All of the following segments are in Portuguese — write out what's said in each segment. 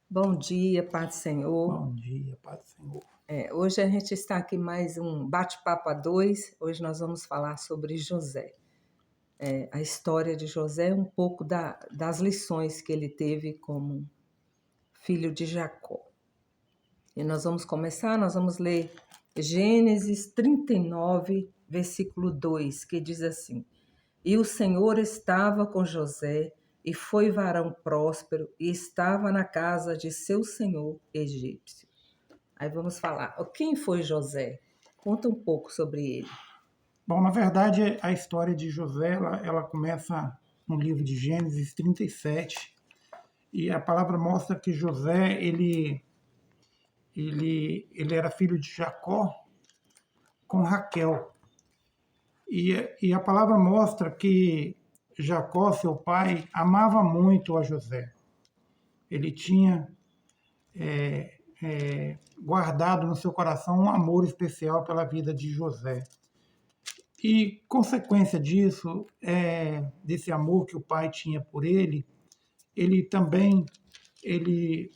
Bom dia, paz do Senhor. Bom dia, paz do Senhor. Hoje a gente está aqui mais um bate-papo a dois. Hoje nós vamos falar sobre José. A história de José, um pouco das lições que ele teve como filho de Jacó. E nós vamos ler Gênesis 39, versículo 2, que diz assim: E o Senhor estava com José, e foi varão próspero, e estava na casa de seu senhor egípcio. Aí vamos falar, quem foi José? Conta um pouco sobre ele. Bom, na verdade, a história de José, ela começa no livro de Gênesis 37, e a palavra mostra que José, ele era filho de Jacó com Raquel. E a palavra mostra que Jacó, seu pai, amava muito a José. Ele tinha guardado no seu coração um amor especial pela vida de José. E, consequência disso, desse amor que o pai tinha por ele também ele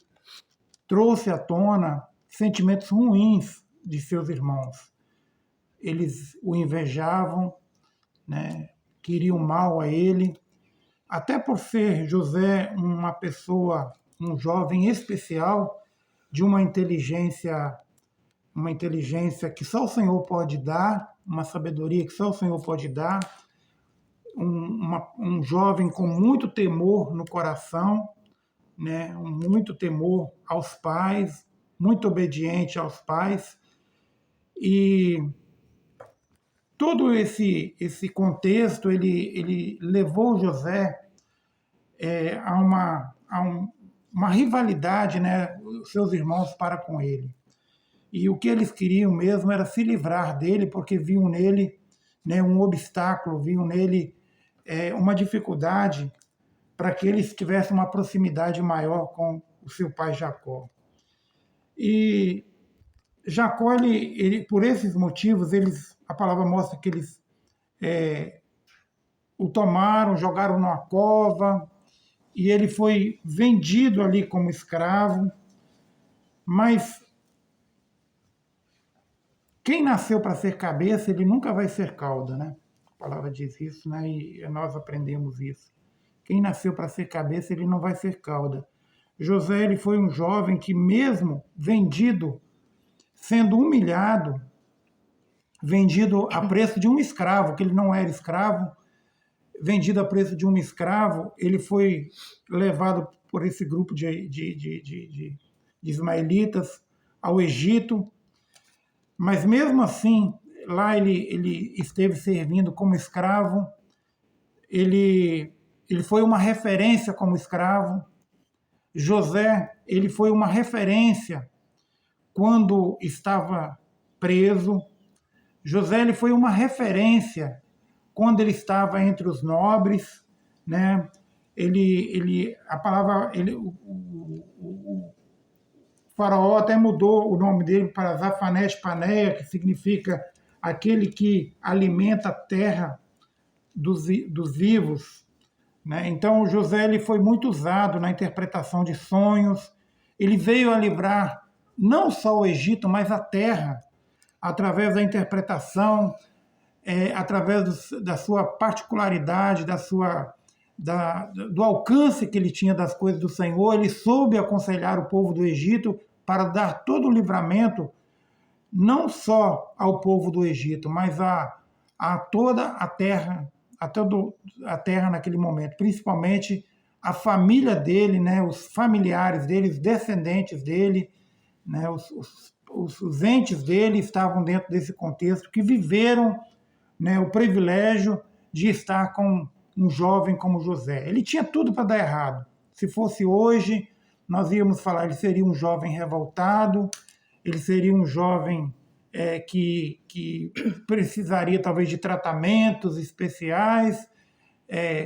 trouxe à tona sentimentos ruins de seus irmãos. Eles o invejavam, né, queriam mal a ele, até por ser José uma pessoa, um jovem especial, de uma inteligência que só o Senhor pode dar, uma sabedoria que só o Senhor pode dar, um jovem com muito temor no coração, né? Muito temor aos pais, muito obediente aos pais. E todo esse contexto, ele levou José uma rivalidade, né? Os seus irmãos para com ele. E o que eles queriam mesmo era se livrar dele, porque viam nele, né, um obstáculo, viam nele uma dificuldade para que eles tivessem uma proximidade maior com o seu pai Jacó. E Jacó, por esses motivos, a palavra mostra que eles o tomaram, jogaram numa cova, e ele foi vendido ali como escravo. Mas quem nasceu para ser cabeça, ele nunca vai ser cauda, né? A palavra diz isso, né? E nós aprendemos isso. Quem nasceu para ser cabeça, ele não vai ser cauda. José, ele foi um jovem que, mesmo vendido, sendo humilhado, vendido a preço de um escravo, que ele não era escravo, vendido a preço de um escravo, ele foi levado por esse grupo de ismaelitas ao Egito, mas mesmo assim, lá ele esteve servindo como escravo, ele foi uma referência como escravo. José, ele foi uma referência quando estava preso. José, ele foi uma referência quando ele estava entre os nobres, né? A palavra, o faraó até mudou o nome dele para Zafanés Paneia, que significa aquele que alimenta a terra dos vivos, né? Então, José, ele foi muito usado na interpretação de sonhos. Ele veio a livrar não só o Egito, mas a terra, através da interpretação, através da sua particularidade, do alcance que ele tinha das coisas do Senhor. Ele soube aconselhar o povo do Egito para dar todo o livramento, não só ao povo do Egito, mas a toda a terra, toda a terra naquele momento, principalmente a família dele, né, os familiares dele, os descendentes dele, né, os entes dele estavam dentro desse contexto, que viveram, né, o privilégio de estar com um jovem como José. Ele tinha tudo para dar errado. Se fosse hoje, nós íamos falar, ele seria um jovem revoltado, ele seria um jovem que precisaria talvez de tratamentos especiais,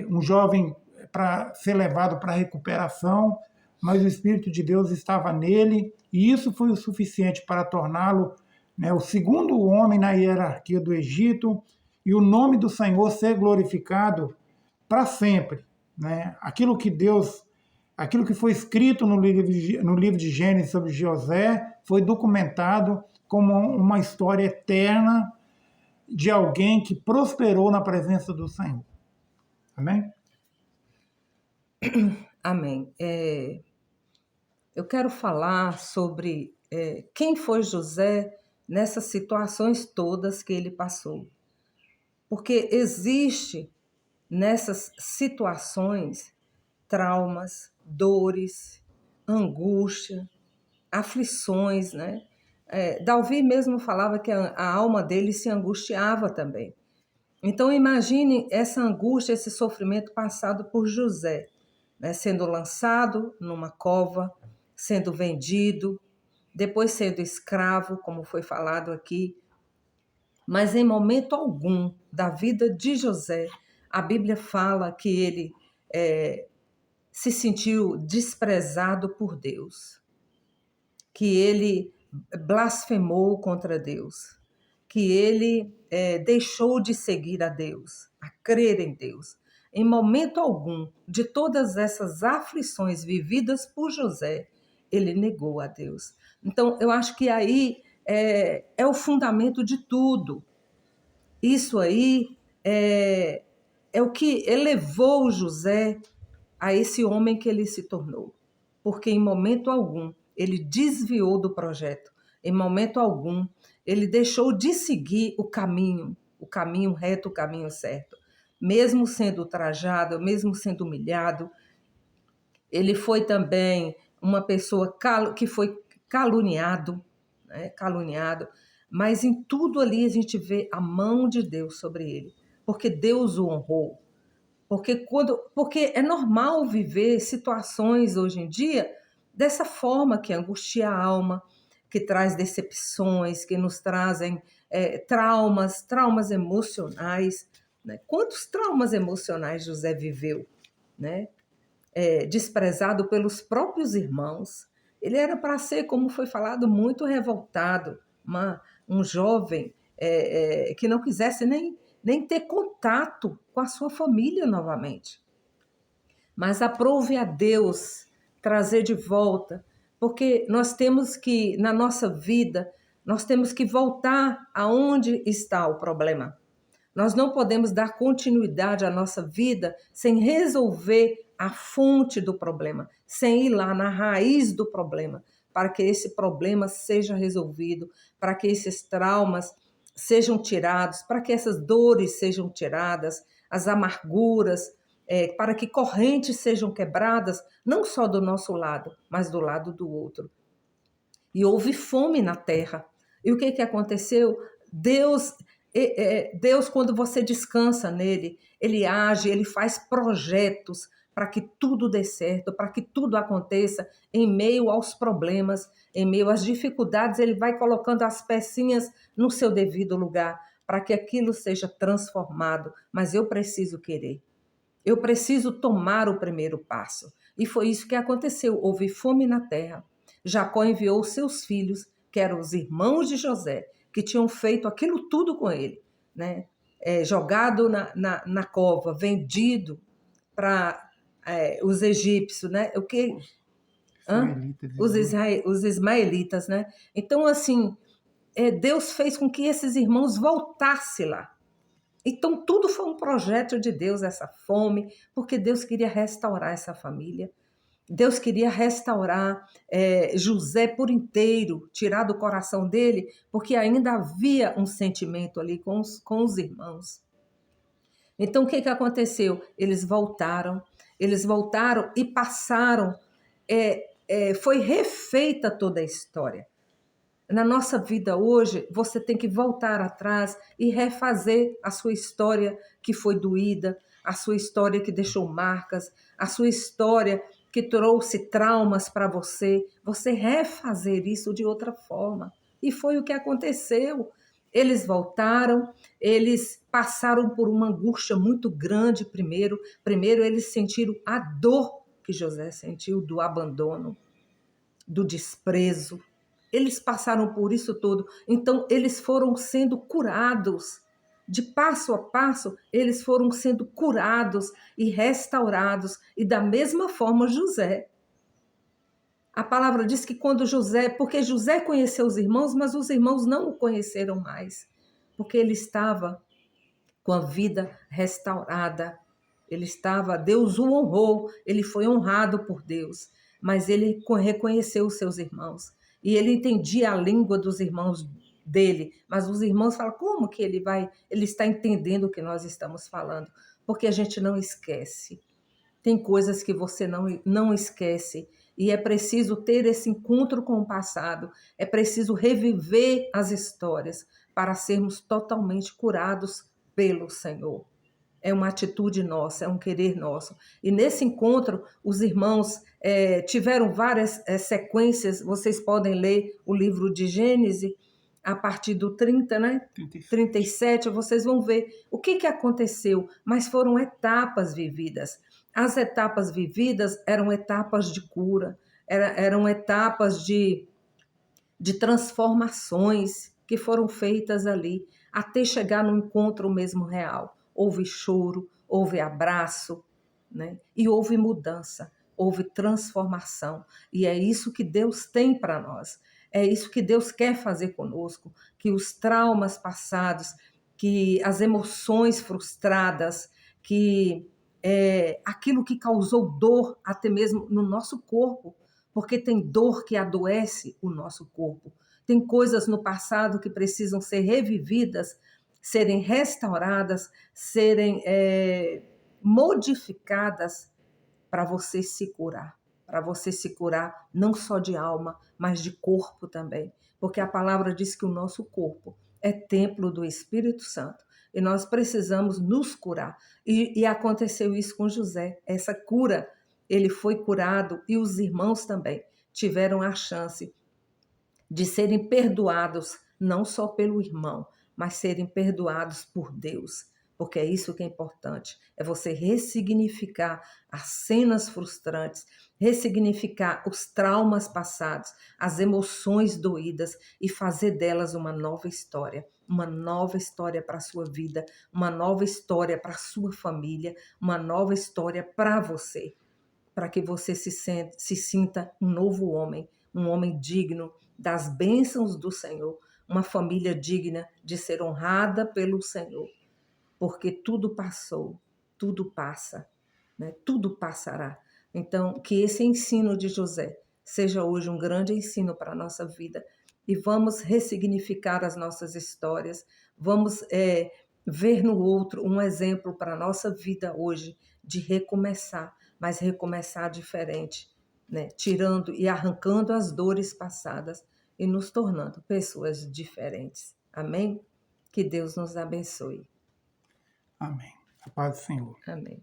um jovem para ser levado para a recuperação, mas o Espírito de Deus estava nele, e isso foi o suficiente para torná-lo, né, o segundo homem na hierarquia do Egito, e o nome do Senhor ser glorificado para sempre, né? Aquilo que Deus Aquilo que foi escrito no livro de Gênesis sobre José foi documentado como uma história eterna de alguém que prosperou na presença do Senhor. Amém? Amém. Eu quero falar sobre quem foi José nessas situações todas que ele passou. Porque existe nessas situações traumas, dores, angústia, aflições, né? Davi mesmo falava que a alma dele se angustiava também. Então imagine essa angústia, esse sofrimento passado por José, né? Sendo lançado numa cova, sendo vendido, depois sendo escravo, como foi falado aqui. Mas em momento algum da vida de José, a Bíblia fala que ele se sentiu desprezado por Deus, que ele blasfemou contra Deus, que ele deixou de seguir a Deus, a crer em Deus. Em momento algum de todas essas aflições vividas por José, ele negou a Deus. Então, eu acho que aí é o fundamento de tudo. Isso aí é o que elevou José a esse homem que ele se tornou. Porque em momento algum ele desviou do projeto, em momento algum ele deixou de seguir o caminho reto, o caminho certo. Mesmo sendo ultrajado, mesmo sendo humilhado, ele foi também uma pessoa que foi caluniado, né? Caluniado, mas em tudo ali a gente vê a mão de Deus sobre ele, porque Deus o honrou. Porque é normal viver situações hoje em dia dessa forma que angustia a alma, que traz decepções, que nos trazem traumas emocionais. Né? Quantos traumas emocionais José viveu, né? Desprezado pelos próprios irmãos. Ele era para ser, como foi falado, muito revoltado, um jovem que não quisesse nem ter contato com a sua família novamente. Mas aprove a Deus trazer de volta, porque nós temos que, na nossa vida, nós temos que voltar aonde está o problema. Nós não podemos dar continuidade à nossa vida sem resolver a fonte do problema, sem ir lá na raiz do problema, para que esse problema seja resolvido, para que esses traumas sejam tirados, para que essas dores sejam tiradas, as amarguras, para que correntes sejam quebradas, não só do nosso lado, mas do lado do outro. E houve fome na terra. E o que aconteceu? Deus, quando você descansa nele, ele age, ele faz projetos para que tudo dê certo, para que tudo aconteça em meio aos problemas, em meio às dificuldades, ele vai colocando as pecinhas no seu devido lugar, para que aquilo seja transformado. Mas eu preciso querer, eu preciso tomar o primeiro passo. E foi isso que aconteceu, houve fome na terra. Jacó enviou seus filhos, que eram os irmãos de José, que tinham feito aquilo tudo com ele, né? Jogado na cova, vendido para os egípcios, né? O que? Os ismaelitas, né? Então, assim, Deus fez com que esses irmãos voltassem lá. Então, tudo foi um projeto de Deus, essa fome, porque Deus queria restaurar essa família. Deus queria restaurar José por inteiro, tirar do coração dele, porque ainda havia um sentimento ali com os irmãos. Então, o que aconteceu? Eles voltaram e passaram, foi refeita toda a história. Na nossa vida hoje, você tem que voltar atrás e refazer a sua história que foi doída, a sua história que deixou marcas, a sua história que trouxe traumas para você refazer isso de outra forma. E foi o que aconteceu. Eles voltaram, eles passaram por uma angústia muito grande primeiro. Primeiro eles sentiram a dor que José sentiu do abandono, do desprezo. Eles passaram por isso tudo. Então eles foram sendo curados. De passo a passo, eles foram sendo curados e restaurados. E da mesma forma José. A palavra diz que quando José, porque José conheceu os irmãos, mas os irmãos não o conheceram mais, porque ele estava com a vida restaurada. Deus o honrou, ele foi honrado por Deus, mas ele reconheceu os seus irmãos. E ele entendia a língua dos irmãos dele, mas os irmãos falam, como que ele está entendendo o que nós estamos falando? Porque a gente não esquece. Tem coisas que você não esquece. E é preciso ter esse encontro com o passado. É preciso reviver as histórias para sermos totalmente curados pelo Senhor. É uma atitude nossa, é um querer nosso. E nesse encontro, os irmãos tiveram várias sequências. Vocês podem ler o livro de Gênesis, a partir do 30, né? 37, vocês vão ver o que aconteceu, mas foram etapas vividas. As etapas vividas eram etapas de cura, eram etapas de transformações que foram feitas ali, até chegar no encontro mesmo real. Houve choro, houve abraço, né? E houve mudança, houve transformação. E é isso que Deus tem para nós. É isso que Deus quer fazer conosco, que os traumas passados, que as emoções frustradas, que aquilo que causou dor até mesmo no nosso corpo, porque tem dor que adoece o nosso corpo. Tem coisas no passado que precisam ser revividas, serem restauradas, serem modificadas para você se curar. Para você se curar não só de alma, mas de corpo também. Porque a palavra diz que o nosso corpo é templo do Espírito Santo. E nós precisamos nos curar. E aconteceu isso com José, essa cura. Ele foi curado e os irmãos também tiveram a chance de serem perdoados, não só pelo irmão, mas serem perdoados por Deus. Porque é isso que é importante, é você ressignificar as cenas frustrantes, ressignificar os traumas passados, as emoções doídas e fazer delas uma nova história para a sua vida, uma nova história para a sua família, uma nova história para você, para que você se sinta um novo homem, um homem digno das bênçãos do Senhor, uma família digna de ser honrada pelo Senhor, porque tudo passou, tudo passa, né? Tudo passará. Então, que esse ensino de José seja hoje um grande ensino para a nossa vida e vamos ressignificar as nossas histórias, vamos ver no outro um exemplo para a nossa vida hoje de recomeçar, mas recomeçar diferente, né? Tirando e arrancando as dores passadas e nos tornando pessoas diferentes. Amém? Que Deus nos abençoe. Amém. A paz do Senhor. Amém.